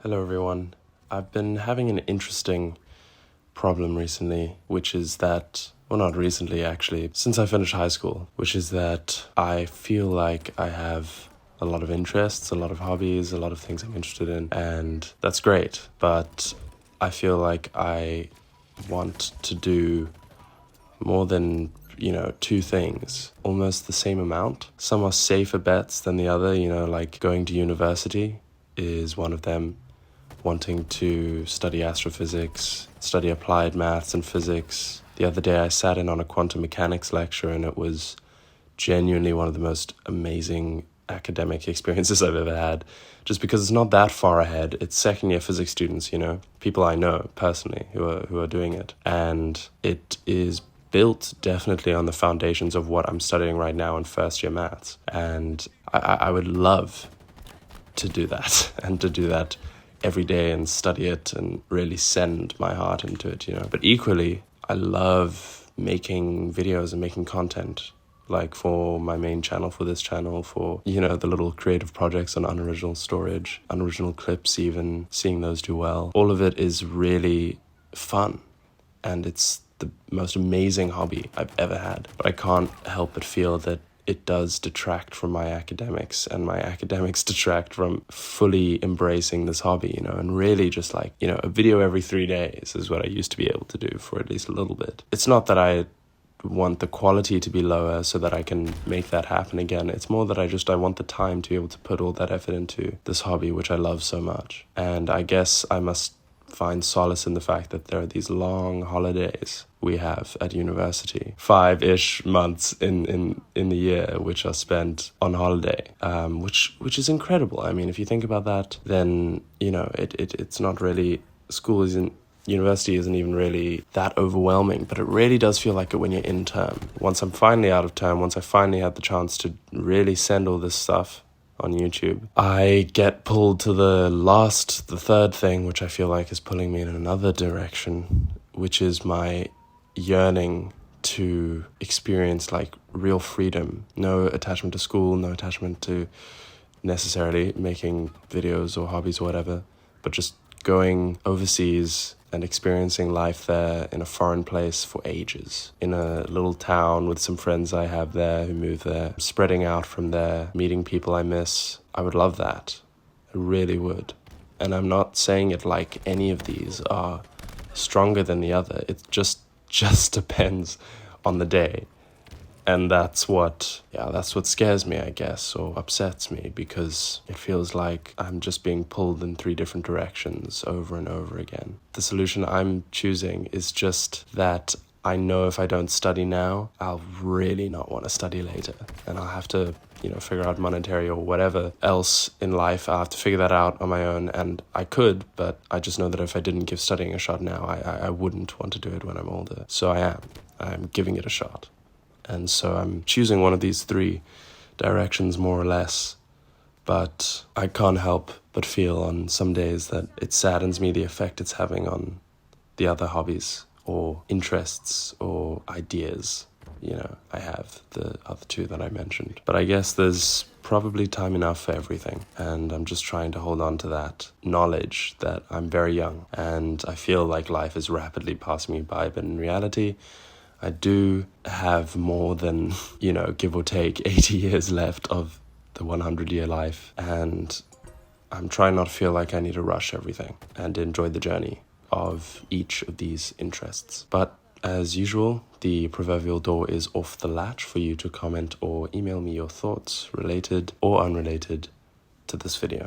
Hello everyone. I've been having an interesting problem recently, which is that, well, not recently actually, since I finished high school, which is that I feel like I have a lot of interests, a lot of hobbies, a lot of things I'm interested in, and that's great, but I feel like I want to do more than two things, almost the same amount. Some are safer bets than the other, like going to university is one of them. Wanting to study astrophysics, study applied maths and physics. The other day I sat in on a quantum mechanics lecture and it was genuinely one of the most amazing academic experiences I've ever had, just because it's not that far ahead. It's second year physics students, people I know personally who are doing it. And it is built definitely on the foundations of what I'm studying right now in first year maths. And I would love to do that and to do that every day and study it and really send my heart into it, But equally, I love making videos and making content, like for my main channel, for this channel, for, the little creative projects on unoriginal storage, unoriginal clips even, seeing those do well. All of it is really fun, and it's the most amazing hobby I've ever had. But I can't help but feel that it does detract from my academics, and my academics detract from fully embracing this hobby, and really just like, a video every 3 days is what I used to be able to do for at least a little bit. It's not that I want the quality to be lower so that I can make that happen again. It's more that I want the time to be able to put all that effort into this hobby, which I love so much. And I guess I must find solace in the fact that there are these long holidays we have at university, 5-ish months in the year, which are spent on holiday, which is incredible. I mean, if you think about that, then it's not really, university isn't even really that overwhelming, but it really does feel like it when you're in term. Once I'm finally out of term, once I finally had the chance to really send all this stuff on YouTube, I get pulled to the third thing, which I feel like is pulling me in another direction, which is my yearning to experience like real freedom. No attachment to school, no attachment to necessarily making videos or hobbies or whatever, but just going overseas and experiencing life there in a foreign place for ages, in a little town with some friends I have there who moved there, spreading out from there, meeting people I miss. I would love that. I really would. And I'm not saying it like any of these are stronger than the other. It just depends on the day. And that's what scares me, I guess, or upsets me, because it feels like I'm just being pulled in 3 different directions over and over again. The solution I'm choosing is just that I know if I don't study now, I'll really not want to study later. And I'll have to, figure out monetary or whatever else in life. I'll have to figure that out on my own. And I could, but I just know that if I didn't give studying a shot now, I wouldn't want to do it when I'm older. So I'm giving it a shot. And so I'm choosing one of these 3 directions, more or less. But I can't help but feel on some days that it saddens me the effect it's having on the other hobbies or interests or ideas. I have the other 2 that I mentioned. But I guess there's probably time enough for everything. And I'm just trying to hold on to that knowledge that I'm very young. And I feel like life is rapidly passing me by. But in reality, I do have more than, give or take 80 years left of the 100-year life. And I'm trying not to feel like I need to rush everything and enjoy the journey of each of these interests. But as usual, the proverbial door is off the latch for you to comment or email me your thoughts, related or unrelated, to this video.